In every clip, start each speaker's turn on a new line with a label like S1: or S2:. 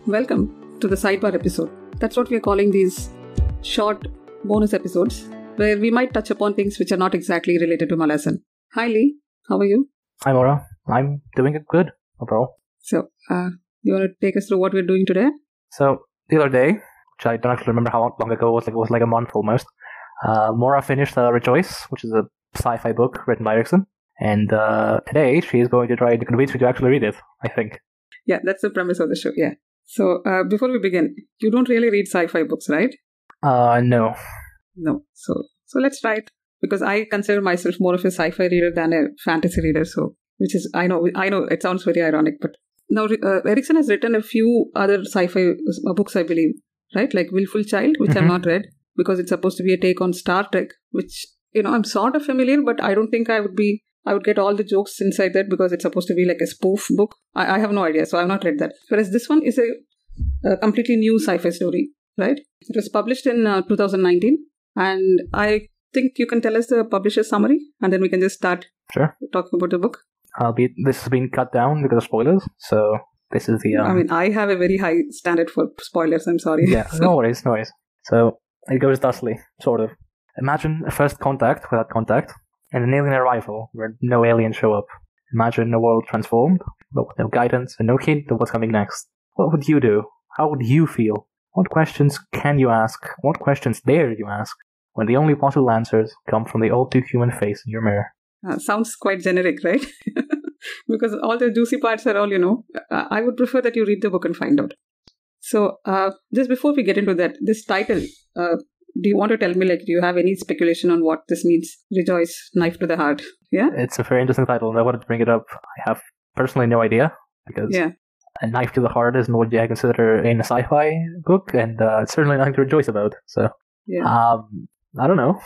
S1: Welcome to the Sidebar episode. That's what we are calling these short bonus episodes, where we might touch upon things which are not exactly related to Malasan. Hi Lee, how are you?
S2: Hi Mora, I'm doing it good overall.
S1: So, you want to take us through what we're doing today?
S2: So, the other day, which I don't actually remember how long ago, it was like a month almost, Mora finished Rejoice, which is a sci-fi book written by Erikson. And today, she is going to try to convince me to actually read it, I think.
S1: Yeah, that's the premise of the show, yeah. So, before we begin, you don't really read sci-fi books, right?
S2: No.
S1: No. So let's try it. Because I consider myself more of a sci-fi reader than a fantasy reader, so, which is, I know, it sounds very ironic, but now Erikson has written a few other sci-fi books, I believe, right? Like Willful Child, which I've not read, because it's supposed to be a take on Star Trek, which, I'm sort of familiar, but I don't think I would get all the jokes inside that because it's supposed to be like a spoof book. I have no idea, so I've not read that. Whereas this one is a completely new sci-fi story, right? It was published in 2019, and I think you can tell us the publisher's summary, and then we can just start talking about the book.
S2: This has been cut down because of spoilers, so this is the...
S1: I have a very high standard for spoilers, I'm sorry.
S2: Yeah, no worries. So, it goes thusly, sort of. Imagine a first contact without contact, and an alien arrival where no aliens show up. Imagine a world transformed, but with no guidance and no hint of what's coming next. What would you do? How would you feel? What questions can you ask? What questions dare you ask when the only possible answers come from the all-too-human face in your mirror?
S1: Sounds quite generic, right? Because all the juicy parts are all, I would prefer that you read the book and find out. So, just before we get into that, this title... do you want to tell me, do you have any speculation on what this means? Rejoice, Knife to the Heart. Yeah?
S2: It's a very interesting title, and I wanted to bring it up. I have personally no idea, because a knife to the heart isn't what I consider in a sci-fi book, and it's certainly nothing to rejoice about. So, I don't know.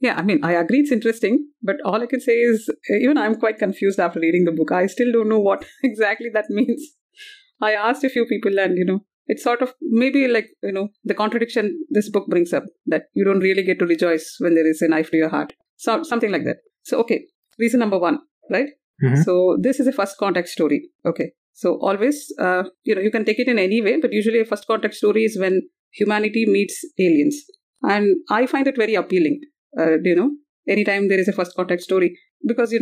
S1: Yeah, I agree it's interesting, but all I can say is, even I'm quite confused after reading the book. I still don't know what exactly that means. I asked a few people, and, it's sort of maybe the contradiction this book brings up, that you don't really get to rejoice when there is a knife to your heart. So something like that. So, okay, reason number one, right? Mm-hmm. So this is a first contact story. Okay. So always, you can take it in any way, but usually a first contact story is when humanity meets aliens. And I find it very appealing, anytime there is a first contact story, because,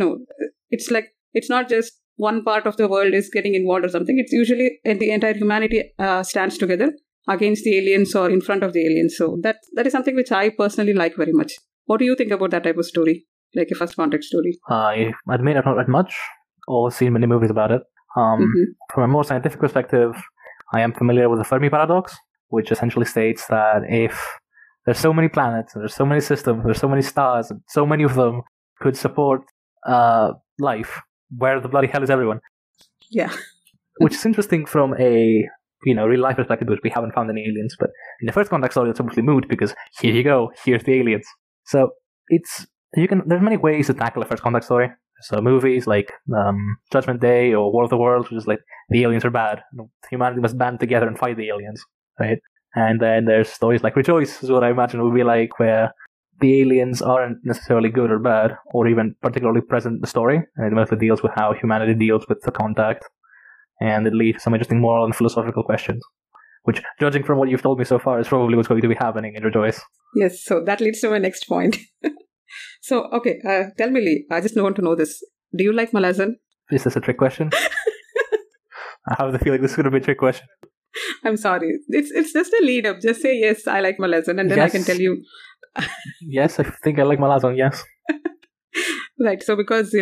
S1: it's not just one part of the world is getting involved or something. It's usually the entire humanity stands together against the aliens or in front of the aliens. So that is something which I personally like very much. What do you think about that type of story, like a first contact story?
S2: I admit I've not read much or seen many movies about it. From a more scientific perspective, I am familiar with the Fermi paradox, which essentially states that if there's so many planets, and there's so many systems, there's so many stars, and so many of them could support life, where the bloody hell is everyone?
S1: Yeah.
S2: Which is interesting from a, real life perspective, which we haven't found any aliens, but in the first contact story, it's obviously moot, because here you go, here's the aliens. So, there's many ways to tackle a first contact story. So movies like Judgment Day or War of the Worlds, which is like, the aliens are bad, humanity must band together and fight the aliens, right? And then there's stories like Rejoice, is what I imagine would be like, where the aliens aren't necessarily good or bad, or even particularly present in the story, and it mostly deals with how humanity deals with the contact, and it leads to some interesting moral and philosophical questions, which, judging from what you've told me so far, is probably what's going to be happening in Rejoice.
S1: Yes, so that leads to my next point. So, okay, tell me, Lee, I just want to know this. Do you like Malasan?
S2: Is this a trick question? I have the feeling this is going to be a trick question.
S1: I'm sorry. It's just a lead up. Just say, yes, I like Malasan, and then I can tell you...
S2: Yes, I think I like Malasan, yes.
S1: Right, so because,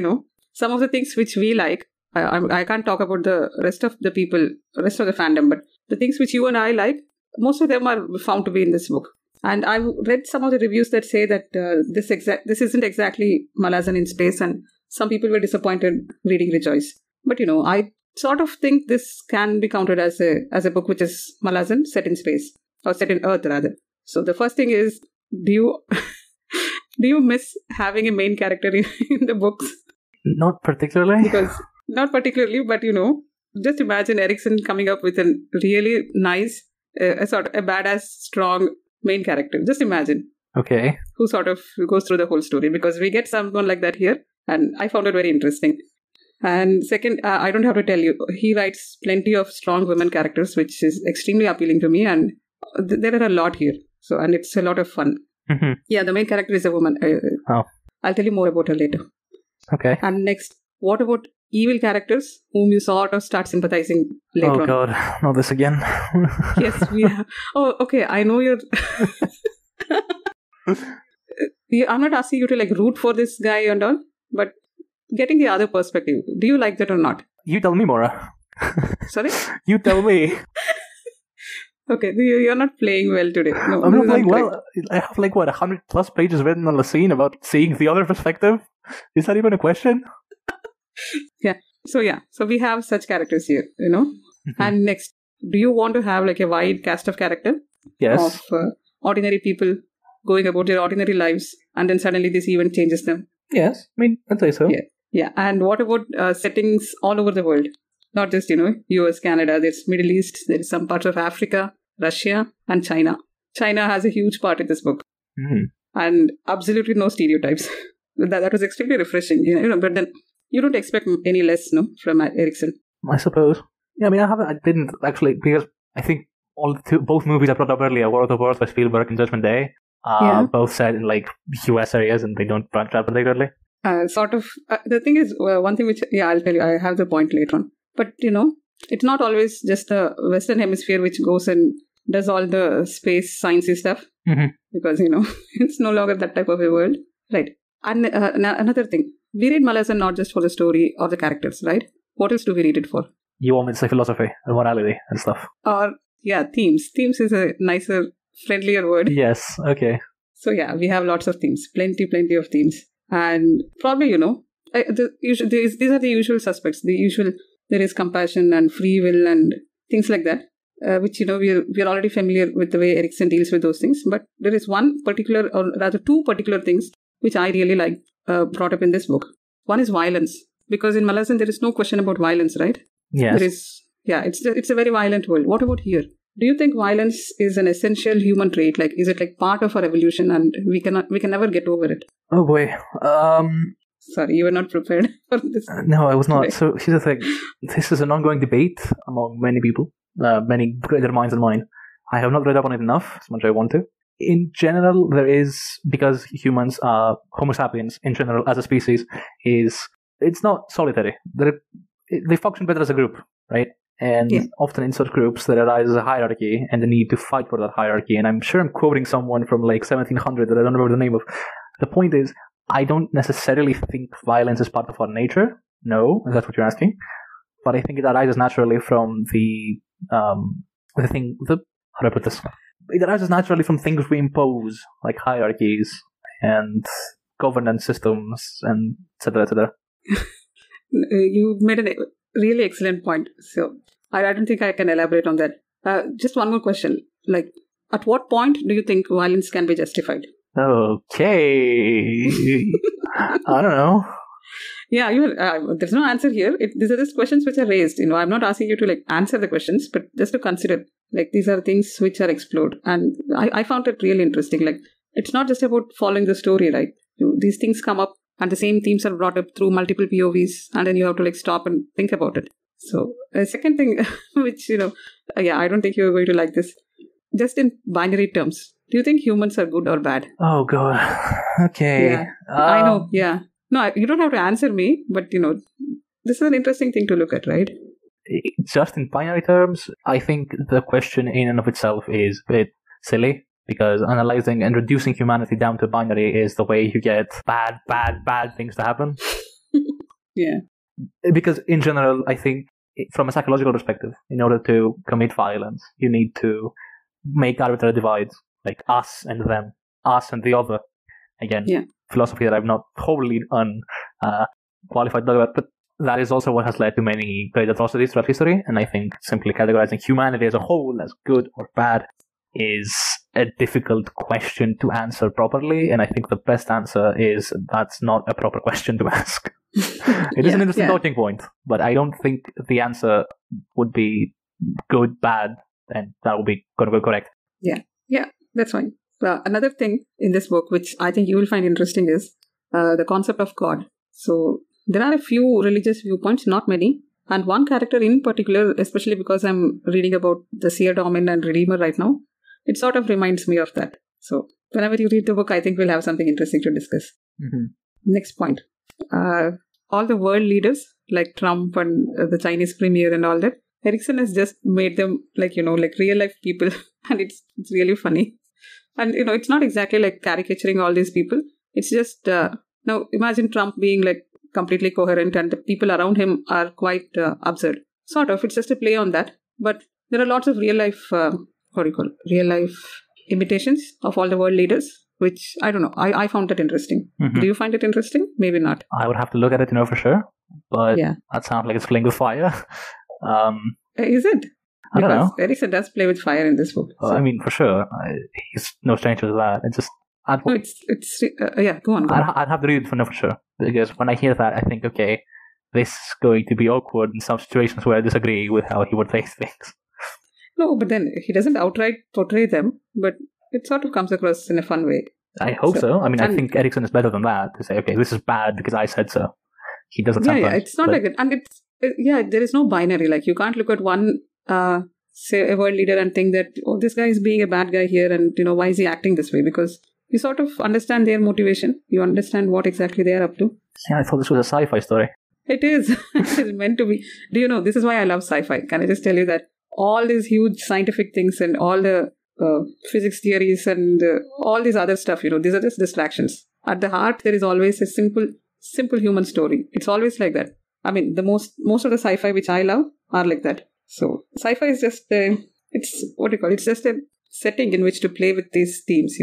S1: some of the things which we like, I can't talk about the rest of the people, rest of the fandom, but the things which you and I like, most of them are found to be in this book. And I've read some of the reviews that say that this isn't exactly Malasan in space, and some people were disappointed reading Rejoice. But, I sort of think this can be counted as a book which is Malasan set in space, or set in Earth rather. So the first thing is, do you miss having a main character in the books?
S2: Not particularly.
S1: Not particularly, but just imagine Erikson coming up with a really nice, a badass, strong main character. Just imagine.
S2: Okay.
S1: Who sort of goes through the whole story, because we get someone like that here, and I found it very interesting. And second, I don't have to tell you, he writes plenty of strong women characters, which is extremely appealing to me. And there are a lot here. So, and it's a lot of fun.
S2: Mm-hmm.
S1: Yeah, the main character is a woman. I'll tell you more about her later.
S2: Okay.
S1: And next, what about evil characters whom you sort of start sympathizing later on?
S2: Oh god, not this again.
S1: Yes, we have. Oh, okay. I know you're. I'm not asking you to like root for this guy and all, but getting the other perspective. Do you like that or not?
S2: You tell me, Mora.
S1: Sorry?
S2: You tell me.
S1: Okay, you're not playing well today. No,
S2: I'm not playing well. I have like, 100 plus pages written on the scene about seeing the other perspective? Is that even a question?
S1: Yeah. So we have such characters here,
S2: Mm-hmm.
S1: And next, do you want to have like a wide cast of character?
S2: Yes.
S1: Of ordinary people going about their ordinary lives, and then suddenly this event changes them?
S2: Yes, I mean, I'd say so.
S1: Yeah. And what about settings all over the world? Not just, US, Canada, there's Middle East, there's some parts of Africa, Russia, and China. China has a huge part in this book.
S2: Mm-hmm.
S1: And absolutely no stereotypes. That was extremely refreshing, but then you don't expect any less, from Erikson.
S2: I suppose. Yeah, I mean, I didn't actually, because I think both movies I brought up earlier, War of the Worlds by Spielberg and Judgment Day, both set in like US areas and they don't branch out particularly.
S1: The thing is, one thing which, I'll tell you, I have the point later on. But, it's not always just the Western Hemisphere which goes and does all the space sciencey stuff.
S2: Mm-hmm.
S1: Because, it's no longer that type of a world. Right. And another thing, we read Malasan not just for the story or the characters, right? What else do we read it for?
S2: You want me to say philosophy and morality and stuff?
S1: Or, themes. Themes is a nicer, friendlier word.
S2: Yes, okay.
S1: So, we have lots of themes. Plenty of themes. And probably, these are the usual suspects. There is compassion and free will and things like that, which, we're already familiar with the way Erikson deals with those things. But there is one particular, or rather two particular things, which I really like brought up in this book. One is violence. Because in Malasan, there is no question about violence, right?
S2: Yes.
S1: There is, it's a very violent world. What about here? Do you think violence is an essential human trait? Like, is it like part of our evolution and we can never get over it?
S2: Oh boy.
S1: Sorry, you were not prepared for this.
S2: No, I was not. Right. So here's the thing. This is an ongoing debate among many people, many greater minds than mine. I have not read up on it enough, as much as I want to. In general, there is, because humans are, Homo sapiens in general as a species, it's not solitary. They function better as a group, right? And often in such groups, there arises a hierarchy and the need to fight for that hierarchy. And I'm sure I'm quoting someone from like 1700 that I don't remember the name of. The point is, I don't necessarily think violence is part of our nature. No, if that's what you're asking. But I think it arises naturally from how do I put this? It arises naturally from things we impose, like hierarchies and governance systems and etc. etc.
S1: You made a really excellent point. So I don't think I can elaborate on that. Just one more question. Like, at what point do you think violence can be justified?
S2: Okay. I don't know.
S1: Yeah, there's no answer here. These are just questions which are raised. I'm not asking you to like answer the questions, but just to consider. Like, these are things which are explored. And I found it really interesting. Like, it's not just about following the story, right? These things come up and the same themes are brought up through multiple POVs. And then you have to like stop and think about it. So, a second thing, which, I don't think you're going to like this. Just in binary terms, do you think humans are good or bad?
S2: Oh, God. Okay.
S1: Yeah, I know. Yeah. No, you don't have to answer me, but, this is an interesting thing to look at, right?
S2: Just in binary terms, I think the question in and of itself is a bit silly, because analyzing and reducing humanity down to binary is the way you get bad things to happen.
S1: Yeah.
S2: Because in general, I think from a psychological perspective, in order to commit violence, you need to make arbitrary divides, like us and them, us and the other. Again, philosophy that I'm not wholly qualified to talk about, but that is also what has led to many great atrocities throughout history, and I think simply categorizing humanity as a whole as good or bad is a difficult question to answer properly, and I think the best answer is that's not a proper question to ask. It is an interesting talking point, but I don't think the answer would be good, bad, and that would be going to be correct.
S1: Yeah, that's fine. Another thing in this book, which I think you will find interesting, is the concept of God. So there are a few religious viewpoints, not many. And one character in particular, especially because I'm reading about the Seer Domin and Redeemer right now, it sort of reminds me of that. So whenever you read the book, I think we'll have something interesting to discuss.
S2: Mm-hmm.
S1: Next point. All the world leaders like Trump and the Chinese premier and all that, Erikson has just made them like real life people. And it's really funny. And it's not exactly like caricaturing all these people. It's just, now imagine Trump being like completely coherent and the people around him are quite absurd. Sort of, it's just a play on that. But there are lots of real life, real life imitations of all the world leaders, which I don't know. I found that interesting.
S2: Mm-hmm.
S1: Do you find it interesting? Maybe not.
S2: I would have to look at it to know for sure. But
S1: yeah,
S2: that sounds like it's playing with fire.
S1: Is it?
S2: I don't know.
S1: Erikson does play with fire in this book. So.
S2: I mean, for sure. He's no stranger to that. It's just...
S1: go on.
S2: I'd have to read it to know for sure. Because when I hear that, I think, okay, this is going to be awkward in some situations where I disagree with how he would face things.
S1: No, but then he doesn't outright portray them, but it sort of comes across in a fun way.
S2: I hope so. I mean, I think Erikson is better than that, to say, okay, this is bad because I said so. He does it sometimes.
S1: Yeah, it's not like it. And there is no binary. Like, you can't look at one, say, a world leader and think that, oh, this guy is being a bad guy here and, why is he acting this way? Because you sort of understand their motivation. You understand what exactly they are up to.
S2: Yeah, I thought this was a sci-fi story.
S1: It is. It is meant to be. Do you know, this is why I love sci-fi. Can I just tell you that all these huge scientific things and all the physics theories and all these other stuff, these are just distractions. At the heart, there is always a simple human story. It's always like that. I mean, the most of the sci-fi which I love are like that. So sci-fi is just it's just a setting in which to play with these themes,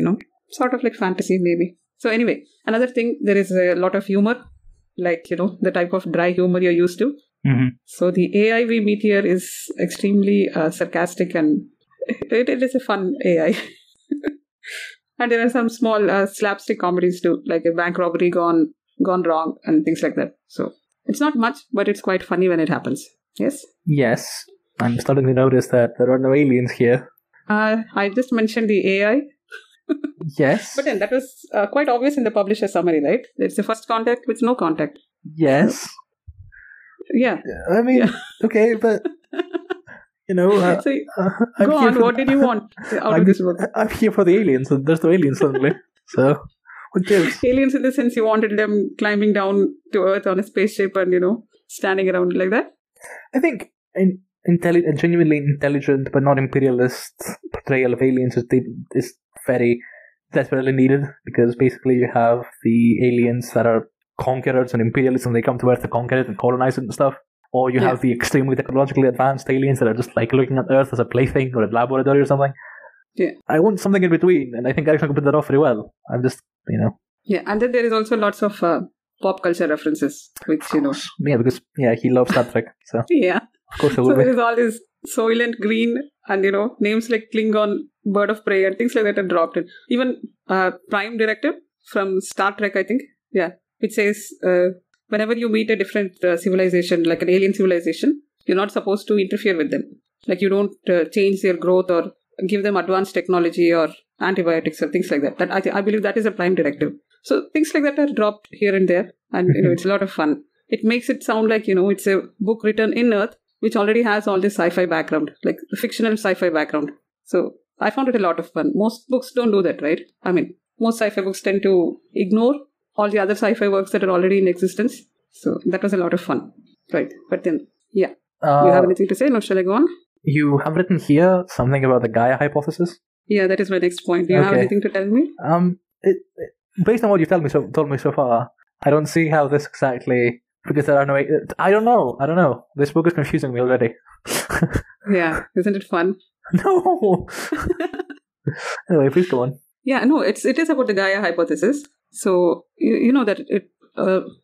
S1: sort of like fantasy maybe. So anyway, another thing, there is a lot of humor, like, the type of dry humor you're used to.
S2: Mm-hmm.
S1: So the AI we meet here is extremely sarcastic and it is a fun AI. And there are some small slapstick comedies too, like a bank robbery gone wrong and things like that. So it's not much, but it's quite funny when it happens. Yes?
S2: Yes. I'm starting to notice that there are no aliens here.
S1: I just mentioned the AI.
S2: Yes.
S1: But then that was quite obvious in the publisher summary, right? It's the first contact with no contact.
S2: Yes.
S1: Yeah.
S2: I mean, okay, but...
S1: so, go on, what did you want out of this book?
S2: I'm here for the aliens, and there's no aliens suddenly. So, what gives?
S1: Aliens in the sense you wanted them climbing down to Earth on a spaceship and, standing around like that?
S2: I think a genuinely intelligent but not imperialist portrayal of aliens is very desperately needed, because basically you have the aliens that are conquerors and imperialists and they come to Earth to conquer it and colonize it and stuff. Or you have the extremely technologically advanced aliens that are just like looking at Earth as a plaything or a laboratory or something.
S1: Yeah.
S2: I want something in between, and I think Erikson can put that off very well. I'm just,
S1: Yeah, and then there is also lots of pop culture references, which,
S2: Yeah, because, he loves Star Trek, so...
S1: Yeah.
S2: Of course,
S1: so there is all this Soylent Green and, names like Klingon, Bird of Prey and things like that are dropped in. Even Prime Directive from Star Trek, I think. Yeah. It says... whenever you meet a different civilization, like an alien civilization, you're not supposed to interfere with them. Like, you don't change their growth or give them advanced technology or antibiotics or things like that. I believe that is a prime directive. So things like that are dropped here and there. And, it's a lot of fun. It makes it sound like, it's a book written in Earth, which already has all this sci-fi background, like fictional sci-fi background. So I found it a lot of fun. Most books don't do that, right? I mean, most sci-fi books tend to ignore all the other sci-fi works that are already in existence. So that was a lot of fun. Right. But then, yeah. You have anything to say? No, shall I go on?
S2: You have written here something about the Gaia hypothesis?
S1: Yeah, that is my next point. Do you have anything to tell me?
S2: Based on what you've told me so far, I don't see how this exactly... Because there are no... I don't know. This book is confusing me already.
S1: Yeah. Isn't it fun?
S2: No! Anyway, please go on.
S1: Yeah, no, it is about the Gaia hypothesis. So, you know that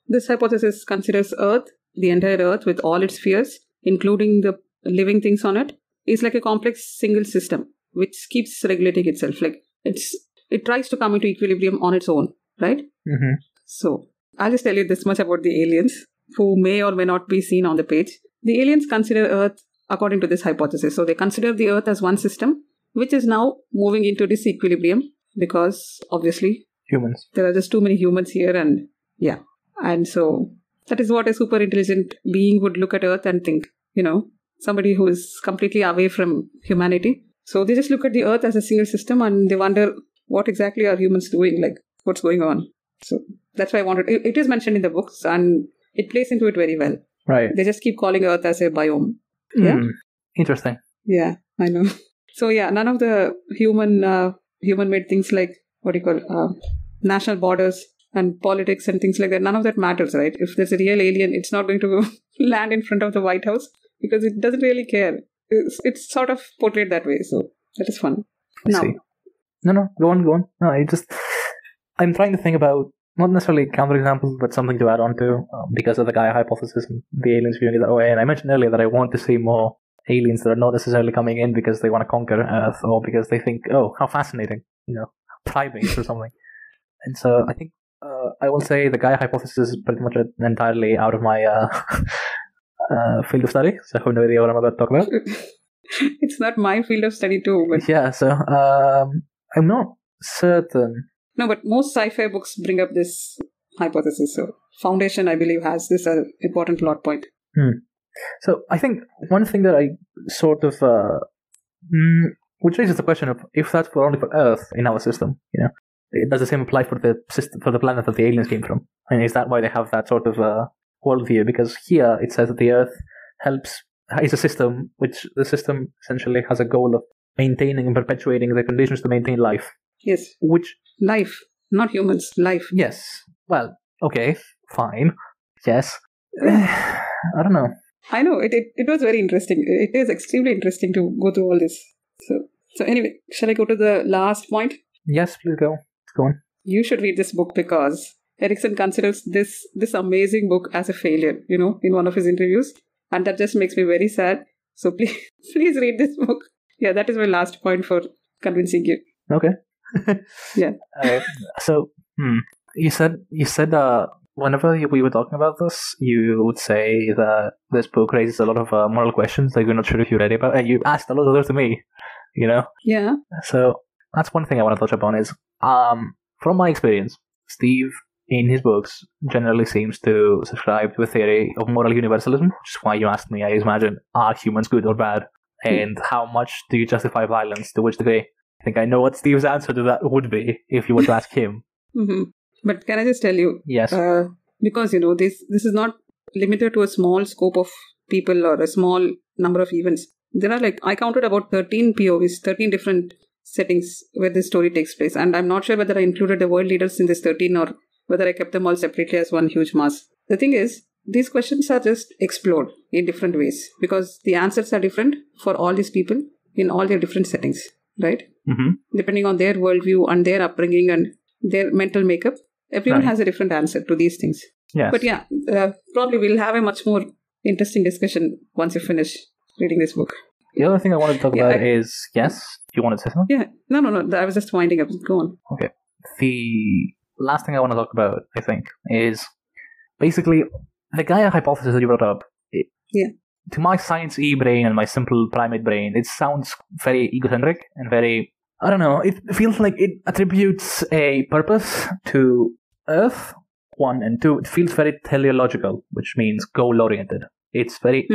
S1: this hypothesis considers Earth, the entire Earth with all its spheres, including the living things on it, is like a complex single system which keeps regulating itself. Like it tries to come into equilibrium on its own, right?
S2: Mm-hmm.
S1: So, I'll just tell you this much about the aliens who may or may not be seen on the page. The aliens consider Earth according to this hypothesis. So, they consider the Earth as one system, which is now moving into this equilibrium because obviously
S2: humans.
S1: There are just too many humans here and yeah. And so That is what a super intelligent being would look at Earth and think, somebody who is completely away from humanity. So they just look at the Earth as a single system and they wonder what exactly are humans doing, like what's going on. So that's why I wanted, it is mentioned in the books and it plays into it very well.
S2: Right.
S1: They just keep calling Earth as a biome. Yeah.
S2: Interesting.
S1: Yeah, I know. So yeah, none of the human-made things like, national borders and politics and things like that, none of that matters, right? If there's a real alien, it's not going to land in front of the White House because it doesn't really care. It's sort of portrayed that way, so that is fun.
S2: I see. No, go on. No, I'm trying to think about, not necessarily counterexamples, but something to add on to, because of the Gaia hypothesis and the aliens viewing it that way. And I mentioned earlier that I want to see more aliens that are not necessarily coming in because they want to conquer Earth or because they think, oh, how fascinating, primates or something. And so I think I will say the Gaia hypothesis is pretty much entirely out of my field of study, so I have no idea what I'm about to talk about.
S1: It's not my field of study too, but
S2: yeah, so I'm not certain.
S1: No, but most sci-fi books bring up this hypothesis. So Foundation, I believe, has this important plot point.
S2: So I think one thing that I sort of, which raises the question of if that's only for Earth in our system, does the same apply for the system, for the planet that the aliens came from? And is that why they have that sort of worldview? Because here it says that the Earth is a system, which the system essentially has a goal of maintaining and perpetuating the conditions to maintain life.
S1: Yes.
S2: Which
S1: life, not humans, life.
S2: Yes. Well, okay, fine. Yes. I don't know.
S1: I know it was very interesting. It is extremely interesting to go through all this. So anyway, shall I go to the last point?
S2: Yes, please go. Go on.
S1: You should read this book because Erikson considers this amazing book as a failure, in one of his interviews. And that just makes me very sad. So please read this book. Yeah, that is my last point for convincing you.
S2: Okay.
S1: Yeah.
S2: So, you said whenever we were talking about this, you would say that this book raises a lot of moral questions that you're not sure if you're ready about, and you asked a lot of those to me,
S1: Yeah.
S2: So that's one thing I want to touch upon is, from my experience, Steve, in his books, generally seems to subscribe to a theory of moral universalism, which is why you asked me, I imagine, are humans good or bad? And how much do you justify violence? To which degree? I think I know what Steve's answer to that would be if you were to ask him.
S1: But can I just tell you?
S2: Yes.
S1: Because, this is not limited to a small scope of people or a small number of events. There are I counted about 13 POVs, 13 different settings where this story takes place. And I'm not sure whether I included the world leaders in this 13 or whether I kept them all separately as one huge mass. The thing is, these questions are just explored in different ways because the answers are different for all these people in all their different settings, right? Depending on their worldview and their upbringing and their mental makeup, everyone has a different answer to these things.
S2: Yes.
S1: But yeah, probably we'll have a much more interesting discussion once you finish reading this book.
S2: The other thing I want to talk about is, yes, you want to say something?
S1: Yeah, no, I was just winding up. Go on.
S2: Okay. The last thing I want to talk about, I think, is basically the Gaia hypothesis that you brought up. To my science-y brain and my simple primate brain, it sounds very egocentric and very, I don't know, it feels like it attributes a purpose to Earth, one, and two, it feels very teleological, which means goal-oriented. It's very,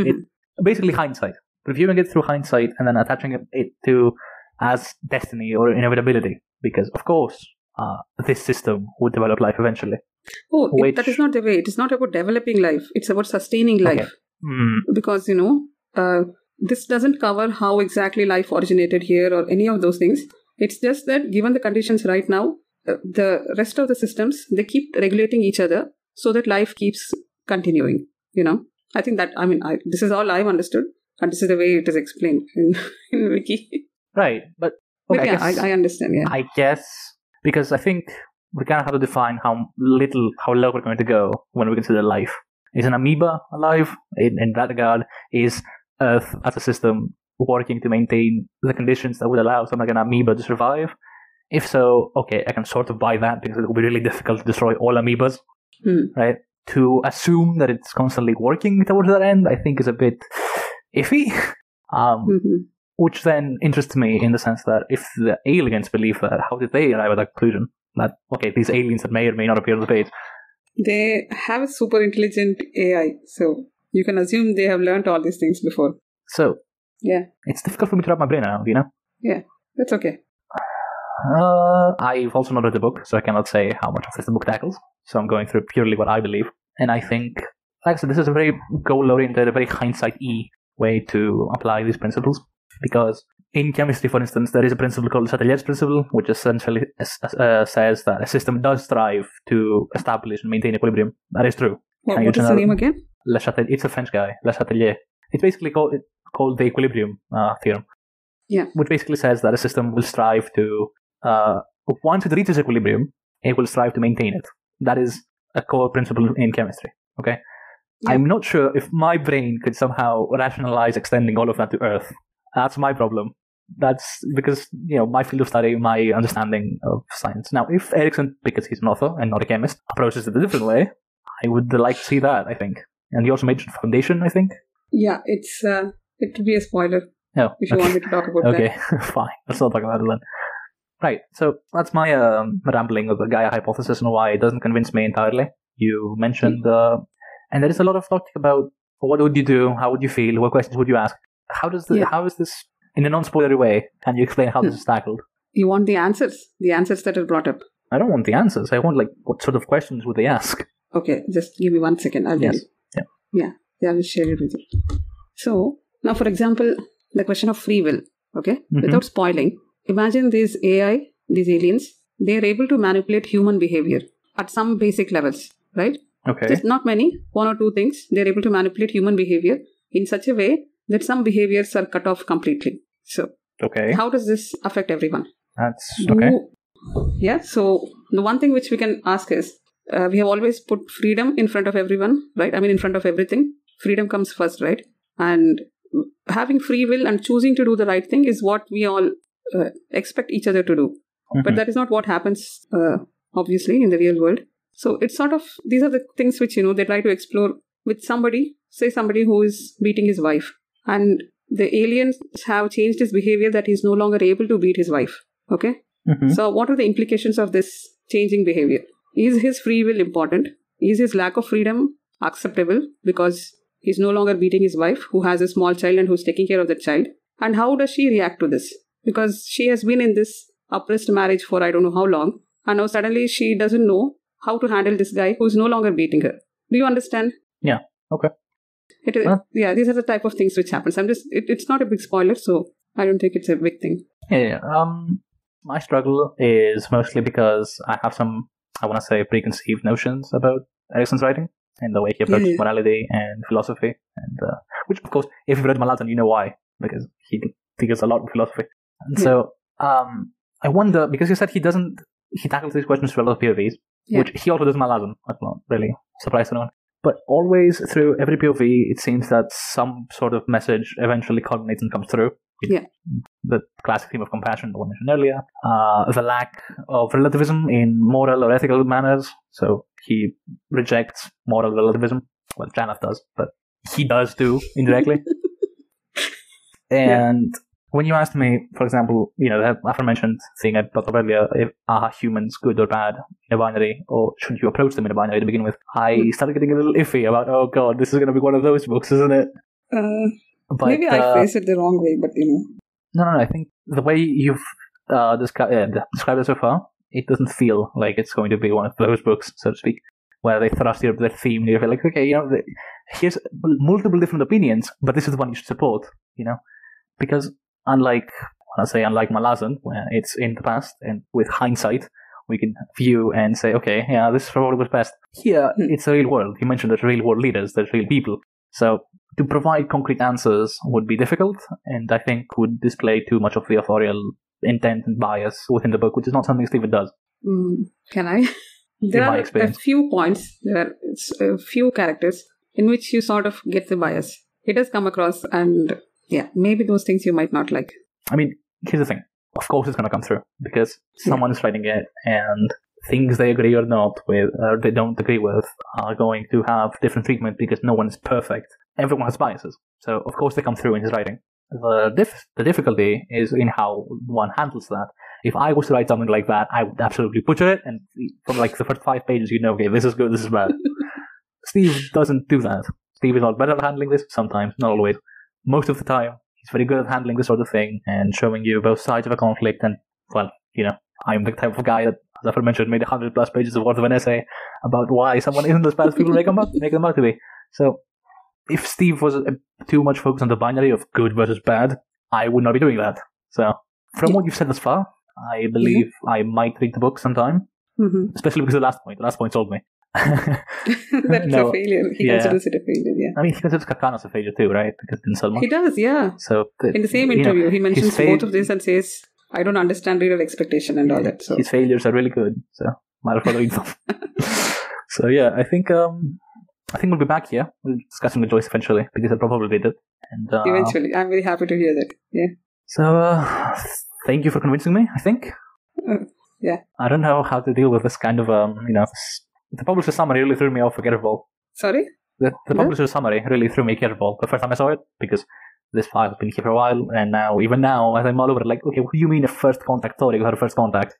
S2: basically hindsight. Reviewing it through hindsight and then attaching it to as destiny or inevitability. Because, of course, this system would develop life eventually.
S1: Oh, that is not the way. It is not about developing life. It's about sustaining life.
S2: Okay.
S1: Because, this doesn't cover how exactly life originated here or any of those things. It's just that given the conditions right now, the rest of the systems, they keep regulating each other so that life keeps continuing, I think that, this is all I've understood and this is the way it is explained in Wiki.
S2: Right, but
S1: yeah, I understand, yeah.
S2: I guess, because I think we kind of have to define how low we're going to go when we consider life. Is an amoeba alive? In that regard, is Earth as a system working to maintain the conditions that would allow something like an amoeba to survive? If so, okay, I can sort of buy that because it will be really difficult to destroy all amoebas, right? To assume that it's constantly working towards that end, I think is a bit iffy. Which then interests me in the sense that if the aliens believe that, how did they arrive at that conclusion? That, okay, these aliens that may or may not appear on the page,
S1: They have a super intelligent AI, so you can assume they have learned all these things before.
S2: So,
S1: yeah,
S2: it's difficult for me to wrap my brain around,
S1: Yeah, that's okay.
S2: I've also not read the book, so I cannot say how much of this the book tackles. So I'm going through purely what I believe. And I think, like I said, this is a very goal-oriented, a very hindsight-y way to apply these principles. Because in chemistry, for instance, there is a principle called Chatelier's principle, which essentially says that a system does strive to establish and maintain equilibrium. That is true.
S1: What is the name again?
S2: It's a French guy, Le Chatelier. It's basically called the equilibrium theorem.
S1: Yeah.
S2: Which basically says that a system will strive to, once it reaches equilibrium, it will strive to maintain it. That is a core principle in chemistry. Okay? Yeah. I'm not sure if my brain could somehow rationalize extending all of that to Earth. That's my problem. That's because, my field of study, my understanding of science. Now, if Erikson, because he's an author and not a chemist, approaches it a different way, I would like to see that, I think. And he also mentioned foundation, I think.
S1: Yeah, it would be a spoiler.
S2: Oh,
S1: if you want me to talk about that.
S2: Okay, fine. Let's not talk about it then. Right, so that's my rambling of the Gaia hypothesis and why it doesn't convince me entirely. You mentioned, and there is a lot of talk about what would you do, how would you feel, what questions would you ask. How is this, in a non-spoilery way, can you explain how this is tackled?
S1: You want the answers that are brought up.
S2: I don't want the answers. I want, what sort of questions would they ask?
S1: Okay, just give me 1 second. I'll tell you. Yeah, I'll share it with you. So, now for example, the question of free will, okay? Without spoiling, imagine these AI, these aliens, they're able to manipulate human behavior at some basic levels, right?
S2: Okay.
S1: Just not many, 1 or 2 things. They're able to manipulate human behavior in such a way that some behaviors are cut off completely. So, how does this affect everyone?
S2: That's okay.
S1: Yeah, so the one thing which we can ask is, we have always put freedom in front of everyone, right? I mean, in front of everything. Freedom comes first, right? And having free will and choosing to do the right thing is what we all expect each other to do. But that is not what happens, obviously, in the real world. So it's sort of, these are the things which, they try to explore with somebody, say somebody who is beating his wife. And the aliens have changed his behavior that he's no longer able to beat his wife. Okay? So what are the implications of this changing behavior? Is his free will important? Is his lack of freedom acceptable because he's no longer beating his wife who has a small child and who's taking care of the child? And how does she react to this? Because she has been in this oppressed marriage for I don't know how long. And now suddenly she doesn't know how to handle this guy who's no longer beating her. Do you understand?
S2: Yeah. Okay.
S1: Yeah, these are the type of things which happens. It's not a big spoiler, so I don't think it's a big thing.
S2: Yeah. My struggle is mostly because I have some, I want to say, preconceived notions about Erikson's writing and the way he approaches morality and philosophy. And which, of course, if you've read Malazan, you know why, because he figures a lot with philosophy. And so I wonder, because you said he tackles these questions through a lot of POVs, which he also does in Malazan. That's not really surprised anyone. But always through every POV, it seems that some sort of message eventually culminates and comes through. The classic theme of compassion, the one mentioned earlier. The lack of relativism in moral or ethical manners. So he rejects moral relativism. Well, Janeth does, but he does too, indirectly. And when you asked me, for example, the aforementioned thing I brought up earlier, are humans good or bad in a binary, or should you approach them in a binary to begin with? I started getting a little iffy about, oh god, this is going to be one of those books, isn't it?
S1: But, maybe I phrased it the wrong way, but
S2: No, I think the way you've described it so far, it doesn't feel like it's going to be one of those books, so to speak, where they thrust you up their theme, and you feel like, okay, here's multiple different opinions, but this is the one you should support, Because unlike Malazan, where it's in the past, and with hindsight, we can view and say, okay, yeah, this probably was best. Here, it's a real world. You mentioned there's real world leaders, there's real people. So to provide concrete answers would be difficult, and I think would display too much of the authorial intent and bias within the book, which is not something Steven does.
S1: Can I? There are a few points, there are a few characters in which you sort of get the bias. It does come across, and maybe those things you might not like.
S2: I mean, here's the thing. Of course it's going to come through, because someone is writing it, and things they agree or not with, or they don't agree with, are going to have different treatment because no one is perfect. Everyone has biases. So, of course, they come through in his writing. The difficulty is in how one handles that. If I was to write something like that, I would absolutely butcher it, and from like the first 5 pages, okay, this is good, this is bad. Steve doesn't do that. Steve is not better at handling this, sometimes, not always. Most of the time, he's very good at handling this sort of thing and showing you both sides of a conflict. And, well, I'm the type of guy that, as I've mentioned, made 100+ pages worth of an essay about why someone isn't as bad as people make them out to be. So, if Steve was too much focused on the binary of good versus bad, I would not be doing that. So, from what you've said thus far, I believe I might read the book sometime, especially because the last point sold me.
S1: That's a failure. He considers it a failure, yeah.
S2: I mean, he considers Katana a failure too, right? Because it didn't sell much.
S1: He does, yeah.
S2: So
S1: in the same interview, he mentions both of this and says, I don't understand real expectation and all that. So
S2: his failures are really good, so might as well read them. So yeah, I think we'll be back here. We'll discuss with Joyce eventually, because I probably did it. And
S1: eventually. I'm very happy to hear that, yeah.
S2: So, thank you for convincing me, I think.
S1: Yeah.
S2: I don't know how to deal with this kind of, the publisher's summary really threw me off a curveball.
S1: Sorry?
S2: The publisher's summary really threw me a curveball the first time I saw it, because this file's been here for a while, and even now, as I'm all over it, like, okay, what do you mean a first contact story without a first contact?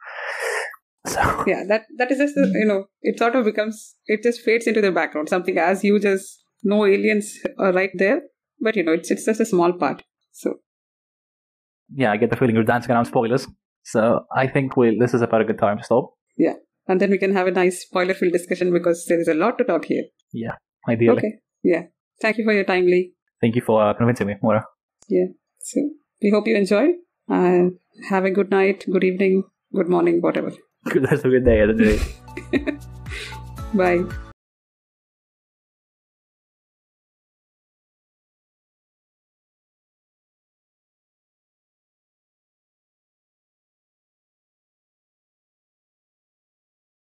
S2: So
S1: yeah, that is just, it sort of becomes, it just fades into the background. Something as huge as no aliens are right there, but, it's just a small part. So
S2: yeah, I get the feeling you're dancing around spoilers. So I think this is about a good time to stop.
S1: Yeah. And then we can have a nice spoiler-filled discussion because there is a lot to talk here.
S2: Yeah, ideally.
S1: Okay. Yeah. Thank you for your time, Lee.
S2: Thank you for convincing me, Mora.
S1: Yeah. So we hope you enjoy. Have a good night, good evening, good morning, whatever.
S2: That's a good day.
S1: Bye.